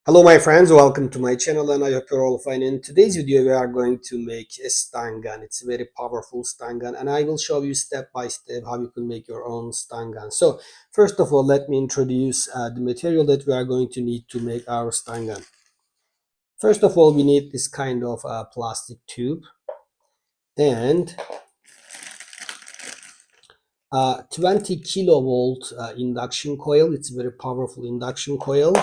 Hello my friends, welcome to my channel and I hope you're all fine. In today's video we are going to make a stun gun. It's a very powerful stun gun and I will show you step by step how you can make your own stun gun. So first of all, let me introduce the material that we are going to need to make our stun gun. First of all, we need this kind of plastic tube and 20 kilovolt induction coil. It's a very powerful induction coil.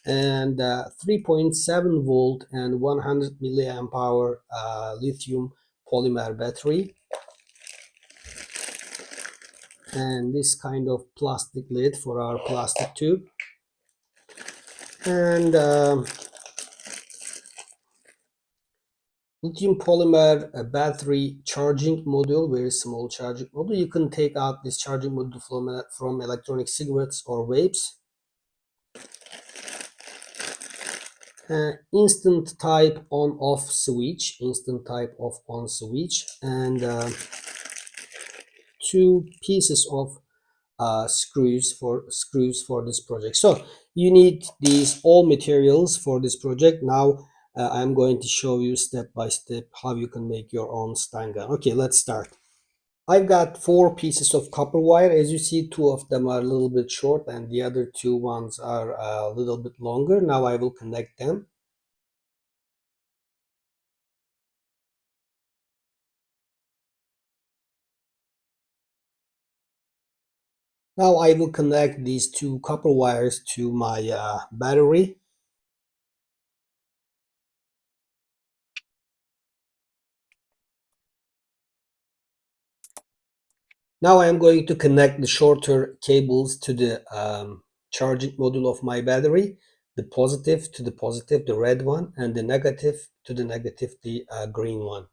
And 3.7 volt and 100 milliamp hour lithium polymer battery, and this kind of plastic lid for our plastic tube, and lithium polymer battery charging module, very small charging module. You can take out this charging module from electronic cigarettes or vapes. Instant type on off switch, and two pieces of screws for this project. So you need these all materials for this project. Now I'm going to show you step by step how you can make your own stun gun. Okay, let's start. I've got four pieces of copper wire. As you see, two of them are a little bit short and the other two ones are a little bit longer. Now I will connect them. Now I will connect these two copper wires to my battery. Now I am going to connect the shorter cables to the charging module of my battery, the positive to the positive, the red one, and the negative to the negative, the green one.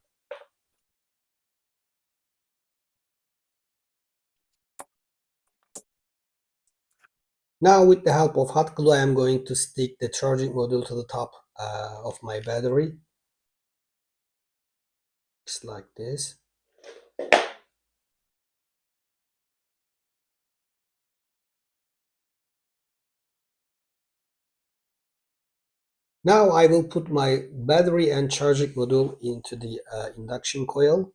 Now with the help of hot glue, I am going to stick the charging module to the top of my battery, just like this. Now I will put my battery and charging module into the induction coil.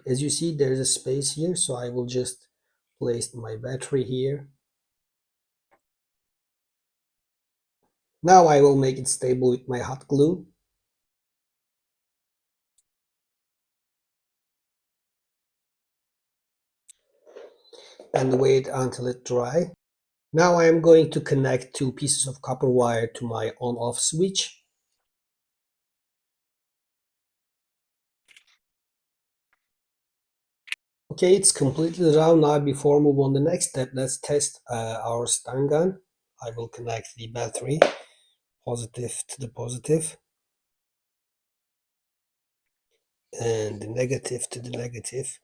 As you see, there is a space here, so I will just place my battery here. Now I will make it stable with my hot glue. And wait until it dry. Now I am going to connect two pieces of copper wire to my on-off switch. Okay, it's completely dry. Now before move on the next step, let's test our stun gun. I will connect the battery, positive to the positive, and the negative to the negative.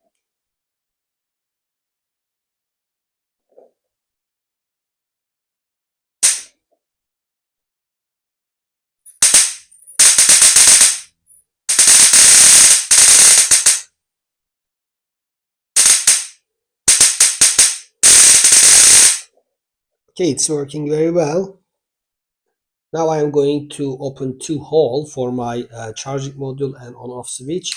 Okay, it's working very well. Now I am going to open two holes for my charging module and on-off switch.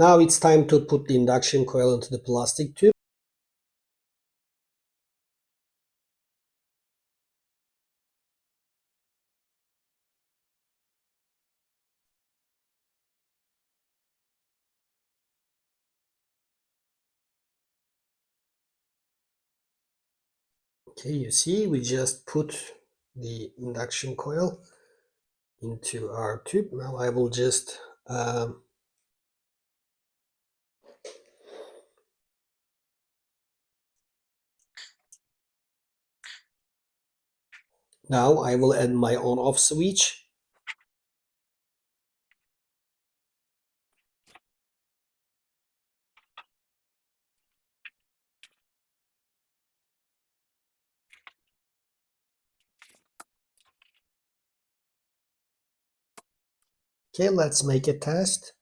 Now it's time to put the induction coil into the plastic tube. Okay, you see, we just put the induction coil into our tube. Now I will just now I will add my on-off switch. Okay, let's make a test.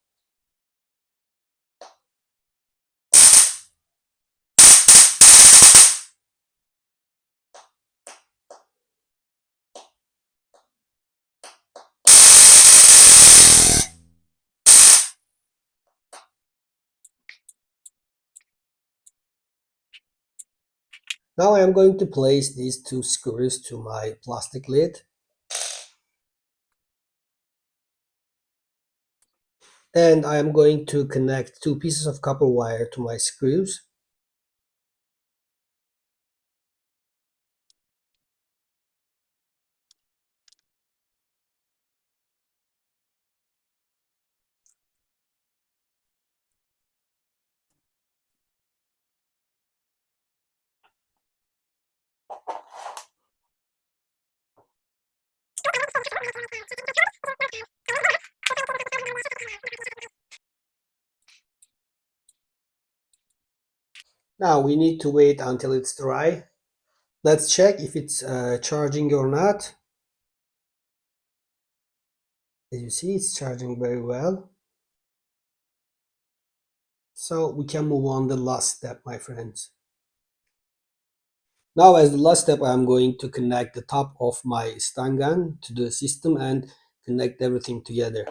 Now I am going to place these two screws to my plastic lid. And I am going to connect two pieces of copper wire to my screws. Now we need to wait until it's dry. Let's check if it's charging or not. As you see, it's charging very well. So we can move on the last step, my friends. Now as the last step, I'm going to connect the top of my stun gun to the system and connect everything together.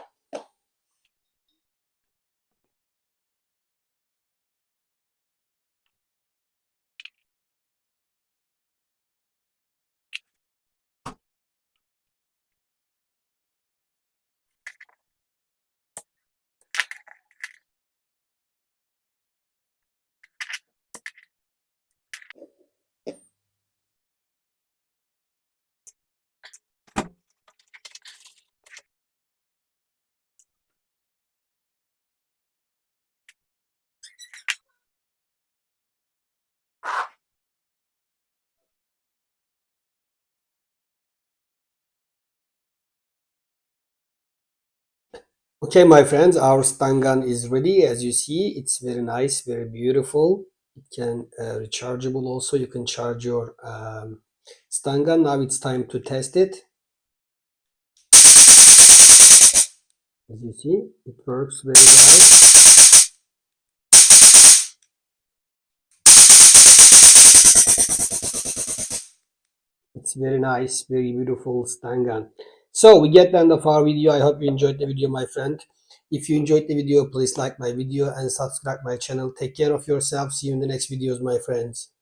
Okay, my friends, our stun gun is ready. As you see, it's very nice, very beautiful. It can rechargeable also. You can charge your stun gun. Now it's time to test it. As you see, it works very well. It's very nice, very beautiful stun gun. So we get the end of our video. I hope you enjoyed the video, my friend. If you enjoyed the video, please like my video and subscribe my channel. Take care of yourself. See you in the next videos, my friends.